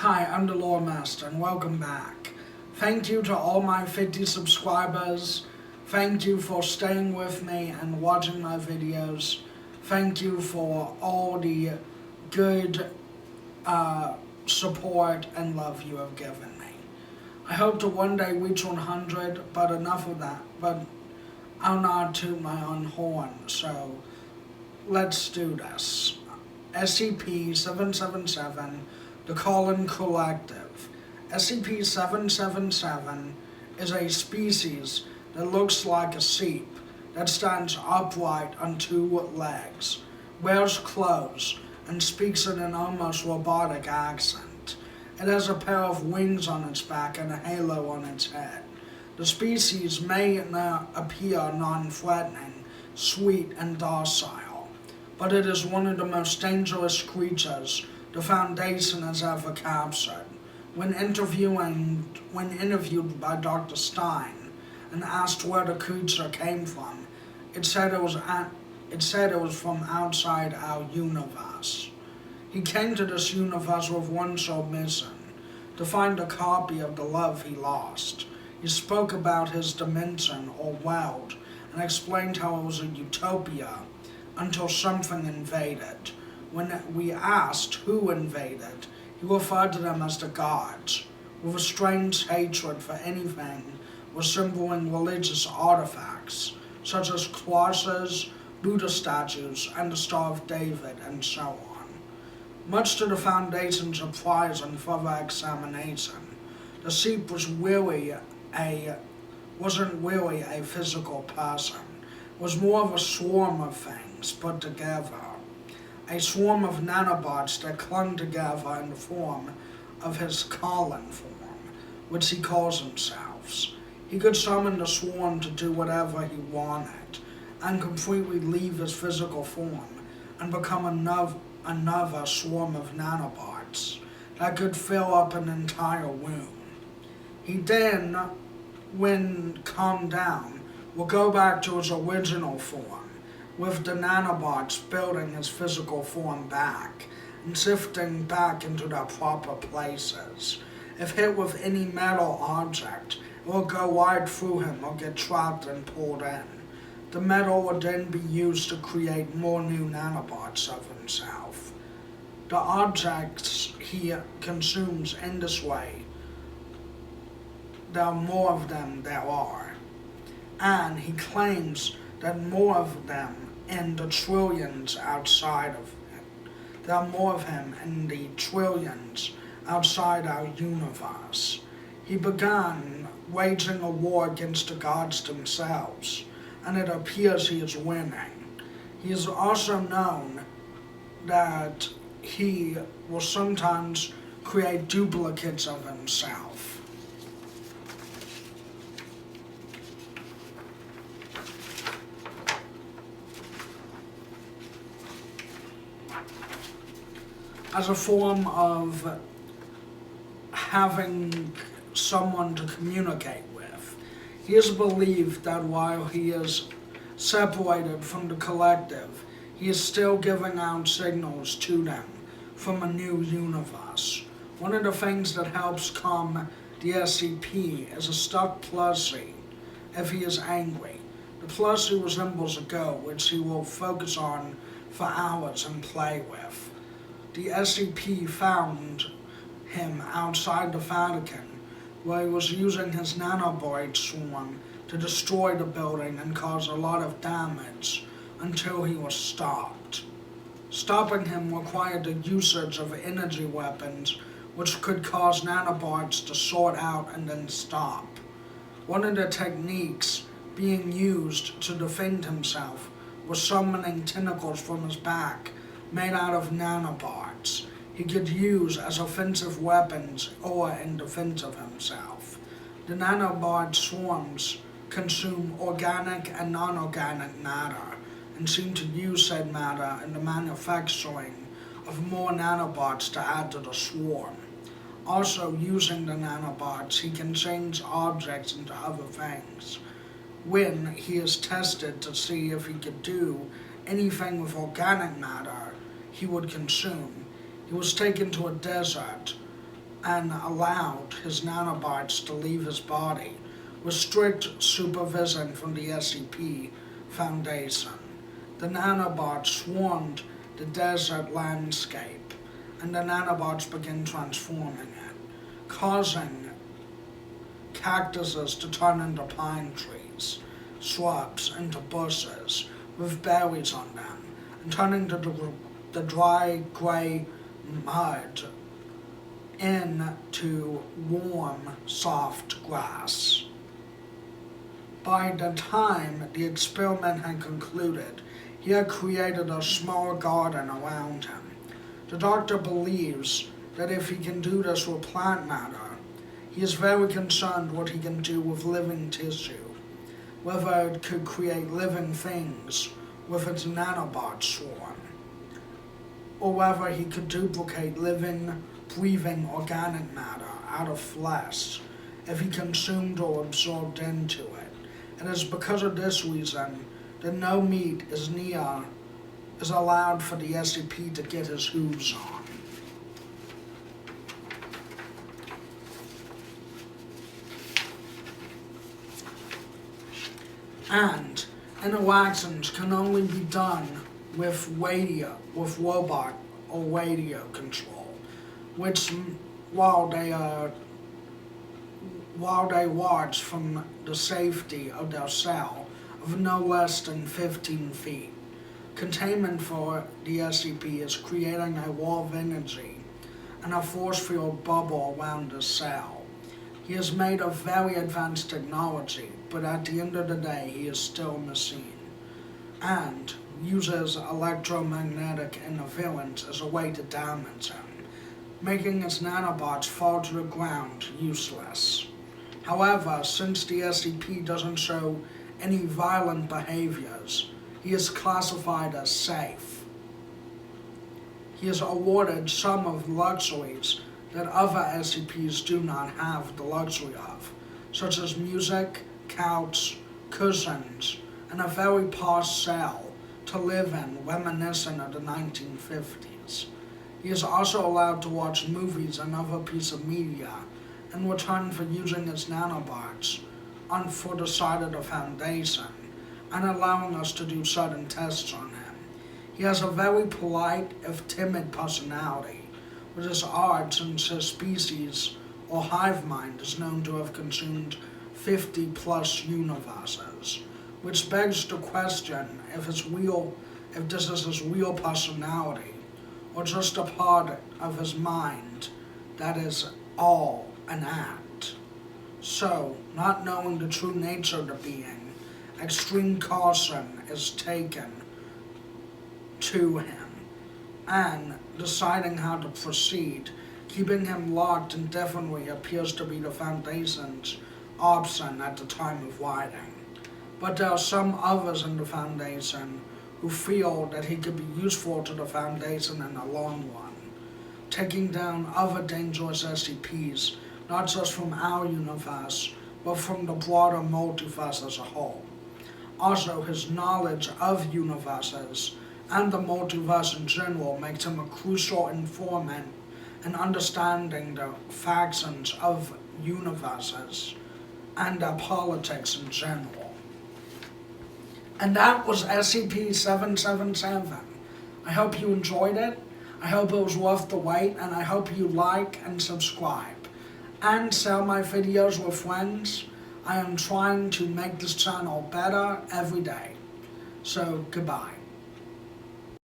Hi, I'm the Lore Master and welcome back. Thank you to all my 50 subscribers. Thank you for staying with me and watching my videos. Thank you for all the good support and love you have given me. I hope to one day reach 100, but enough of that. But I'll not toot my own horn, so let's do this. SCP-777, the Colin Collective. SCP-777 is a species that looks like a sheep that stands upright on two legs, wears clothes, and speaks in an almost robotic accent. It has a pair of wings on its back and a halo on its head. The species may appear non-threatening, sweet, and docile, but it is one of the most dangerous creatures the Foundation has ever captured. When interviewed by Dr. Stein and asked where the creature came from, it said it was from outside our universe. He came to this universe with one sole mission: to find a copy of the love he lost. He spoke about his dimension or world and explained how it was a utopia until something invaded. When we asked who invaded, he referred to them as the gods, with a strange hatred for anything resembling religious artifacts, such as crosses, Buddha statues, and the Star of David, and so on. Much to the Foundation's surprise and further examination, the sheep wasn't really a physical person. It was more of a swarm of things put together. A swarm of nanobots that clung together in the form of his Colin form, which he calls himself. He could summon the swarm to do whatever he wanted, and completely leave his physical form and become another swarm of nanobots that could fill up an entire room. He then, when calmed down, will go back to his original form, with the nanobots building his physical form back and shifting back into their proper places. If hit with any metal object, it will go right through him or get trapped and pulled in. The metal would then be used to create more new nanobots of himself. The objects he consumes in this way, the more of them there are, and he claims that more of them in the trillions outside of him. There are more of him in the trillions outside our universe. He began waging a war against the gods themselves, and it appears he is winning. He is also known that he will sometimes create duplicates of himself. As a form of having someone to communicate with. He is believed that while he is separated from the collective, he is still giving out signals to them from a new universe. One of the things that helps calm the SCP is a stuffed plushie if he is angry. The plushie resembles a goat, which he will focus on for hours and play with. The SCP found him outside the Vatican, where he was using his nanoboid swarm to destroy the building and cause a lot of damage until he was stopped. Stopping him required the usage of energy weapons, which could cause nanobots to sort out and then stop. One of the techniques being used to defend himself was summoning tentacles from his back made out of nanobots he could use as offensive weapons or in defense of himself. The nanobot swarms consume organic and non-organic matter and seem to use said matter in the manufacturing of more nanobots to add to the swarm. Also, using the nanobots, he can change objects into other things. When he is tested to see if he could do anything with organic matter he would consume, he was taken to a desert and allowed his nanobots to leave his body with strict supervision from the SCP Foundation. The nanobots swarmed the desert landscape, and the nanobots began transforming it, causing cactuses to turn into pine trees, shrubs into bushes with berries on them, and turning the dry grey mud into warm, soft grass. By the time the experiment had concluded, he had created a small garden around him. The doctor believes that if he can do this with plant matter, he is very concerned what he can do with living tissue, whether it could create living things with its nanobot swarm, or whether he could duplicate living, breathing organic matter out of flesh if he consumed or absorbed into it. It is because of this reason that no meat is allowed for the SCP to get his hooves on. And interactions can only be done with robot or radio control, which while they watch from the safety of their cell of no less than 15 feet. Containment for the SCP is creating a wall of energy and a force field bubble around the cell. He is made of very advanced technology, but at the end of the day, he is still a machine, and uses electromagnetic interference as a way to damage him, making his nanobots fall to the ground useless. However, since the SCP doesn't show any violent behaviors, he is classified as safe. He is awarded some of the luxuries that other SCPs do not have the luxury of, such as music, couch, cushions, and a very posh cell to live in reminiscent of the 1950s. He is also allowed to watch movies and other pieces of media in return for using his nanobots for the side of the Foundation and allowing us to do certain tests on him. He has a very polite, if timid, personality, which is odd since his species or hive mind is known to have consumed 50 plus universes, which begs the question if this is his real personality or just a part of his mind that is all an act. So, not knowing the true nature of the being, extreme caution is taken to him, and deciding how to proceed, keeping him locked indefinitely appears to be the Foundation's option at the time of writing. But there are some others in the Foundation who feel that he could be useful to the Foundation in the long run, taking down other dangerous SCPs, not just from our universe, but from the broader multiverse as a whole. Also, his knowledge of universes and the multiverse in general makes him a crucial informant in understanding the factions of universes and their politics in general. And that was SCP-777. I hope you enjoyed it. I hope it was worth the wait, and I hope you like and subscribe. And share my videos with friends. I am trying to make this channel better every day. So, goodbye.